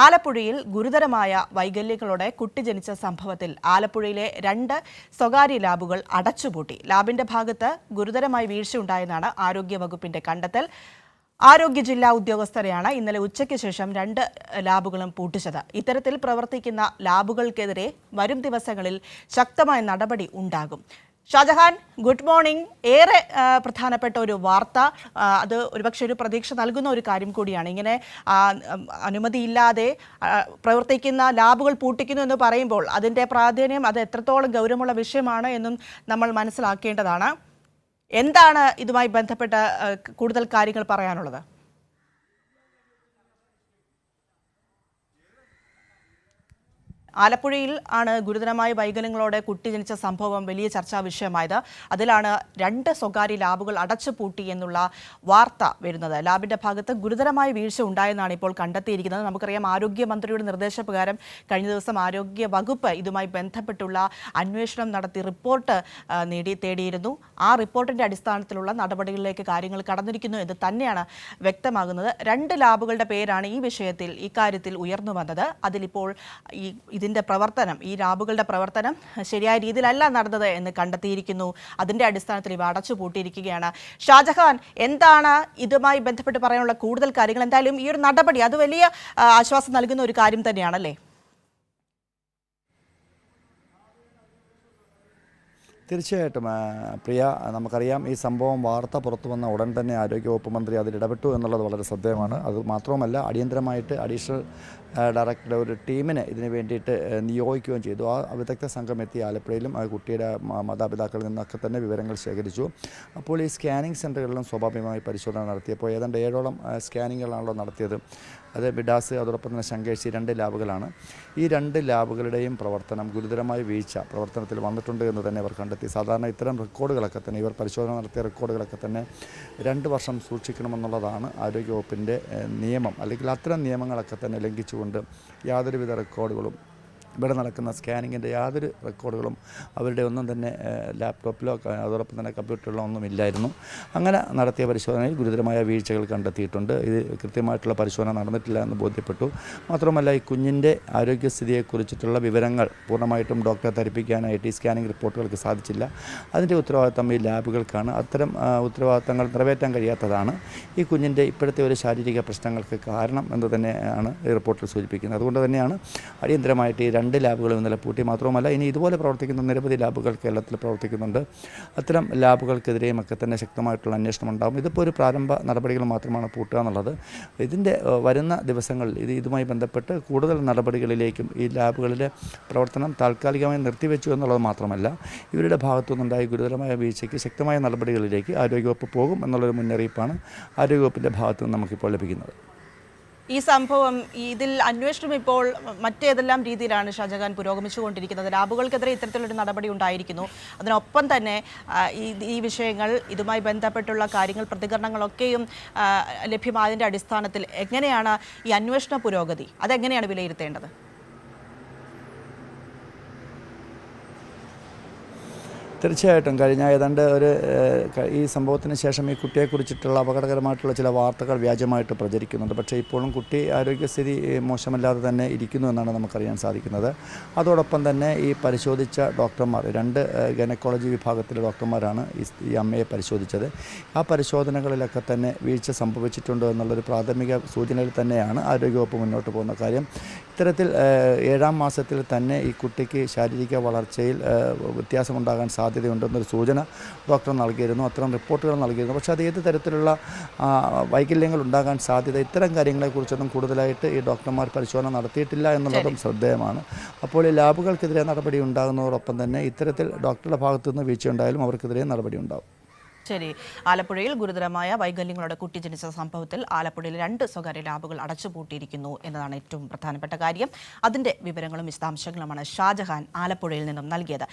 ആലപ്പുഴയിൽ ഗുരുതരമായ വൈകല്യങ്ങളോടെ കുട്ടി ജനിച്ച സംഭവത്തിൽ ആലപ്പുഴയിലെ 2 സ്വകാര്യ ലാബുകൾ അടച്ചുപൂട്ടി. ലാബിന്റെ ഭാഗത്ത് ഗുരുതരമായ വീഴ്ചയുണ്ടായെന്നാണ് ആരോഗ്യവകുപ്പിന്റെ കണ്ടെത്തൽ. ആരോഗ്യ ജില്ലാ ഉദ്യോഗസ്ഥരെയാണ് ഇന്നലെ ഉച്ചയ്ക്ക് ശേഷം 2 ലാബുകളും പൂട്ടിച്ചത്. ഇത്തരത്തിൽ പ്രവർത്തിക്കുന്ന ലാബുകൾക്കെതിരെ വരും ദിവസങ്ങളിൽ ശക്തമായ നടപടി ഉണ്ടാകും. Shajahan, good morning. ഏറെ പ്രധാനപ്പെട്ട ഒരു വാർത്ത, അത് ഒരുപക്ഷെ ഒരു പ്രതീക്ഷ നൽകുന്ന ഒരു കാര്യം കൂടിയാണ്. ഇങ്ങനെ അനുമതിയില്ലാതെ പ്രവർത്തിക്കുന്ന ലാബുകൾ പൂട്ടിക്കുന്നു എന്ന് പറയുമ്പോൾ അതിൻ്റെ പ്രാധാന്യം, അത് എത്രത്തോളം ഗൗരവമുള്ള വിഷയമാണ് എന്നും നമ്മൾ മനസ്സിലാക്കേണ്ടതാണ്. എന്താണ് ഇതുമായി ബന്ധപ്പെട്ട കൂടുതൽ കാര്യങ്ങൾ പറയാനുള്ളത്? ആലപ്പുഴയിൽ ആണ് ഗുരുതരമായ വൈകല്യങ്ങളോടെ കുട്ടി ജനിച്ച സംഭവം വലിയ ചർച്ചാ വിഷയമായത്. അതിലാണ് 2 സ്വകാര്യ ലാബുകൾ അടച്ചുപൂട്ടി എന്നുള്ള വാർത്ത വരുന്നത്. ലാബിന്റെ ഭാഗത്ത് ഗുരുതരമായ വീഴ്ച ഉണ്ടായെന്നാണ് ഇപ്പോൾ കണ്ടെത്തിയിരിക്കുന്നത്. നമുക്കറിയാം, ആരോഗ്യമന്ത്രിയുടെ നിർദ്ദേശപ്രകാരം കഴിഞ്ഞ ദിവസം ആരോഗ്യ വകുപ്പ് ഇതുമായി ബന്ധപ്പെട്ടുള്ള അന്വേഷണം നടത്തി റിപ്പോർട്ട് തേടിയിരുന്നു. ആ റിപ്പോർട്ടിന്റെ അടിസ്ഥാനത്തിലുള്ള നടപടികളിലേക്ക് കാര്യങ്ങൾ കടന്നിരിക്കുന്നു എന്ന് തന്നെയാണ് വ്യക്തമാകുന്നത്. 2 ലാബുകളുടെ പേരാണ് ഈ വിഷയത്തിൽ ഇക്കാര്യത്തിൽ ഉയർന്നു വന്നത്. അതിലിപ്പോൾ ഈ ലാബുകളുടെ പ്രവർത്തനം ശരിയായ രീതിയിലല്ല നടന്നത് എന്ന് കണ്ടെത്തിയിരിക്കുന്നു. അതിന്റെ അടിസ്ഥാനത്തിൽ ഇവ അടച്ചുപൂട്ടിയിരിക്കുകയാണ്. ഷാജഹാൻ, എന്താണ് ഇതുമായി ബന്ധപ്പെട്ട് പറയാനുള്ള കൂടുതൽ കാര്യങ്ങൾ? എന്തായാലും ഈ ഒരു നടപടി അത് വലിയ ആശ്വാസം നൽകുന്ന ഒരു കാര്യം തന്നെയാണല്ലേ? തീർച്ചയായിട്ടും പ്രിയ, നമുക്കറിയാം, ഈ സംഭവം വാർത്ത പുറത്തു വന്ന ഉടൻ തന്നെ ആരോഗ്യവകുപ്പ് മന്ത്രി അതിൽ ഇടപെട്ടു എന്നുള്ളത് വളരെ ശ്രദ്ധേയമാണ്. അത് മാത്രവുമല്ല, അടിയന്തരമായിട്ട് അഡീഷണൽ ഡയറക്ടറുടെ ഒരു ടീമിനെ ഇതിന് വേണ്ടിയിട്ട് നിയോഗിക്കുകയും ചെയ്തു. ആ വിദഗ്ധ സംഘം എത്തി ആലപ്പുഴയിലും കുട്ടിയുടെ മാതാപിതാക്കളിൽ നിന്നൊക്കെ തന്നെ വിവരങ്ങൾ ശേഖരിച്ചു. അപ്പോൾ ഈ സ്കാനിങ് സെൻ്ററുകളിലും സ്വാഭാവികമായി പരിശോധന നടത്തിയപ്പോൾ ഏതാണ്ട് 7ഓളം സ്കാനിങ്ങുകളാണല്ലോ നടത്തിയത്. അത് ബിഡാസ്, അതോടൊപ്പം തന്നെ ശങ്കേഴ്സി 2 ലാബുകളാണ്. ഈ 2 ലാബുകളുടെയും പ്രവർത്തനം ഗുരുതരമായ വീഴ്ച പ്രവർത്തനത്തിൽ വന്നിട്ടുണ്ട് എന്ന് തന്നെ അവർ കണ്ടെത്തി. സാധാരണ ഇത്തരം റെക്കോർഡുകളൊക്കെ തന്നെ, ഇവർ പരിശോധന നടത്തിയ റെക്കോർഡുകളൊക്കെ തന്നെ 2 വർഷം സൂക്ഷിക്കണമെന്നുള്ളതാണ് ആരോഗ്യവകുപ്പിൻ്റെ നിയമം. അല്ലെങ്കിൽ അത്തരം നിയമങ്ങളൊക്കെ തന്നെ ലംഘിച്ചുകൊണ്ട് യാതൊരുവിധ റെക്കോർഡുകളും, ഇവിടെ നടക്കുന്ന സ്കാനിങ്ങിൻ്റെ യാതൊരു റെക്കോർഡുകളും അവരുടെ ഒന്നും തന്നെ ലാപ്ടോപ്പിലോ അതോടൊപ്പം തന്നെ കമ്പ്യൂട്ടറിലോ ഒന്നും ഇല്ലായിരുന്നു. അങ്ങനെ നടത്തിയ പരിശോധനയിൽ ഗുരുതരമായ വീഴ്ചകൾ കണ്ടെത്തിയിട്ടുണ്ട്. ഇത് കൃത്യമായിട്ടുള്ള പരിശോധന നടന്നിട്ടില്ല എന്ന് ബോധ്യപ്പെട്ടു. മാത്രമല്ല, ഈ കുഞ്ഞിൻ്റെ ആരോഗ്യസ്ഥിതിയെക്കുറിച്ചിട്ടുള്ള വിവരങ്ങൾ പൂർണ്ണമായിട്ടും ഡോക്ടറെ ധരിപ്പിക്കാനായിട്ട് ഈ സ്കാനിങ് റിപ്പോർട്ടുകൾക്ക് സാധിച്ചില്ല. അതിൻ്റെ ഉത്തരവാദിത്തം ഈ ലാബുകൾക്കാണ്. അത്തരം ഉത്തരവാദിത്തങ്ങൾ നിറവേറ്റാൻ കഴിയാത്തതാണ് ഈ കുഞ്ഞിൻ്റെ ഇപ്പോഴത്തെ ഒരു ശാരീരിക പ്രശ്നങ്ങൾക്ക് കാരണം എന്ന് തന്നെയാണ് ഈ റിപ്പോർട്ടിൽ സൂചിപ്പിക്കുന്നത്. അതുകൊണ്ട് തന്നെയാണ് അടിയന്തരമായിട്ട് ഈ 2 ലാബുകളും ഇന്നലെ പൂട്ടി. മാത്രവുമല്ല, ഇനി ഇതുപോലെ പ്രവർത്തിക്കുന്ന നിരവധി ലാബുകൾ കേരളത്തിൽ പ്രവർത്തിക്കുന്നുണ്ട്. അത്തരം ലാബുകൾക്കെതിരെയും ഒക്കെ തന്നെ ശക്തമായിട്ടുള്ള അന്വേഷണം ഉണ്ടാകും. ഇതിപ്പോൾ ഒരു പ്രാരംഭ നടപടികൾ മാത്രമാണ് പൂട്ടുക എന്നുള്ളത്. ഇതിൻ്റെ വരുന്ന ദിവസങ്ങളിൽ ഇതുമായി ബന്ധപ്പെട്ട് കൂടുതൽ നടപടികളിലേക്കും ഈ ലാബുകളിലെ പ്രവർത്തനം താൽക്കാലികമായി നിർത്തിവെച്ചു എന്നുള്ളത് മാത്രമല്ല, ഇവരുടെ ഭാഗത്തുനിന്നുണ്ടായ ഗുരുതരമായ വീഴ്ചയ്ക്ക് ശക്തമായ നടപടികളിലേക്ക് ആരോഗ്യവകുപ്പ് പോകും എന്നുള്ളൊരു മുന്നറിയിപ്പാണ് ആരോഗ്യവകുപ്പിൻ്റെ ഭാഗത്തു നിന്ന് നമുക്കിപ്പോൾ ലഭിക്കുന്നത്. ഈ സംഭവം, ഇതിൽ അന്വേഷണം ഇപ്പോൾ മറ്റേതെല്ലാം രീതിയിലാണ് ഷാജഹാൻ പുരോഗമിച്ചുകൊണ്ടിരിക്കുന്നത്? ലാബുകൾക്കെതിരെ ഇത്തരത്തിലൊരു നടപടി ഉണ്ടായിരിക്കുന്നു. അതിനൊപ്പം തന്നെ ഈ വിഷയങ്ങൾ, ഇതുമായി ബന്ധപ്പെട്ടുള്ള കാര്യങ്ങൾ, പ്രതികരണങ്ങളൊക്കെയും ലഭ്യമായതിൻ്റെ അടിസ്ഥാനത്തിൽ എങ്ങനെയാണ് ഈ അന്വേഷണ പുരോഗതി, അതെങ്ങനെയാണ് വിലയിരുത്തേണ്ടത്? തീർച്ചയായിട്ടും കഴിഞ്ഞ ഏതാണ്ട് ഈ സംഭവത്തിന് ശേഷം ഈ കുട്ടിയെക്കുറിച്ചിട്ടുള്ള അപകടകരമായിട്ടുള്ള ചില വാർത്തകൾ വ്യാജമായിട്ട് പ്രചരിക്കുന്നുണ്ട്. പക്ഷേ ഇപ്പോഴും കുട്ടി ആരോഗ്യസ്ഥിതി മോശമല്ലാതെ തന്നെ ഇരിക്കുന്നു എന്നാണ് നമുക്കറിയാൻ സാധിക്കുന്നത്. അതോടൊപ്പം തന്നെ ഈ പരിശോധിച്ച ഡോക്ടർമാർ, 2 ഗൈനക്കോളജി വിഭാഗത്തിലെ ഡോക്ടർമാരാണ് ഈ അമ്മയെ പരിശോധിച്ചത്. ആ പരിശോധനകളിലൊക്കെ തന്നെ വീഴ്ച സംഭവിച്ചിട്ടുണ്ടോ എന്നുള്ളൊരു പ്രാഥമിക സൂചനയിൽ തന്നെയാണ് ആരോഗ്യവകുപ്പ് മുന്നോട്ട് പോകുന്ന കാര്യം. ഇത്തരത്തിൽ 7ാം മാസത്തിൽ തന്നെ ഈ കുട്ടിക്ക് ശാരീരിക വളർച്ചയിൽ വ്യത്യാസമുണ്ടാകാൻ സാധ്യതയുണ്ടെന്നൊരു സൂചന ഡോക്ടർ നൽകിയിരുന്നു. അത്തരം റിപ്പോർട്ടുകൾ നൽകിയിരുന്നു. പക്ഷേ അത് ഏത് തരത്തിലുള്ള വൈകല്യങ്ങൾ ഉണ്ടാകാൻ സാധ്യത, ഇത്തരം കാര്യങ്ങളെക്കുറിച്ചൊന്നും കൂടുതലായിട്ട് ഈ ഡോക്ടർമാർ പരിശോധന നടത്തിയിട്ടില്ല എന്നുള്ളതും ശ്രദ്ധേയമാണ്. അപ്പോൾ ഈ ലാബുകൾക്കെതിരെ നടപടി ഉണ്ടാകുന്നതോടൊപ്പം തന്നെ ഇത്തരത്തിൽ ഡോക്ടറുടെ ഭാഗത്തു നിന്ന് വീഴ്ചയുണ്ടായാലും അവർക്കെതിരെ നടപടി ഉണ്ടാകും. ശരി. ആലപ്പുഴയിൽ ഗുരുതരമായ വൈകല്യങ്ങളോടെ കുട്ടി ജനിച്ച സംഭവത്തിൽ ആലപ്പുഴയിൽ 2 സ്വകാര്യ ലാബുകൾ അടച്ചുപൂട്ടിയിരിക്കുന്നു എന്നതാണ് ഏറ്റവും പ്രധാനപ്പെട്ട കാര്യം. അതിന്റെ വിവരങ്ങളും വിശദാംശങ്ങളുമാണ് ഷാജഹാൻ ആലപ്പുഴയിൽ നിന്നും നൽകിയത്.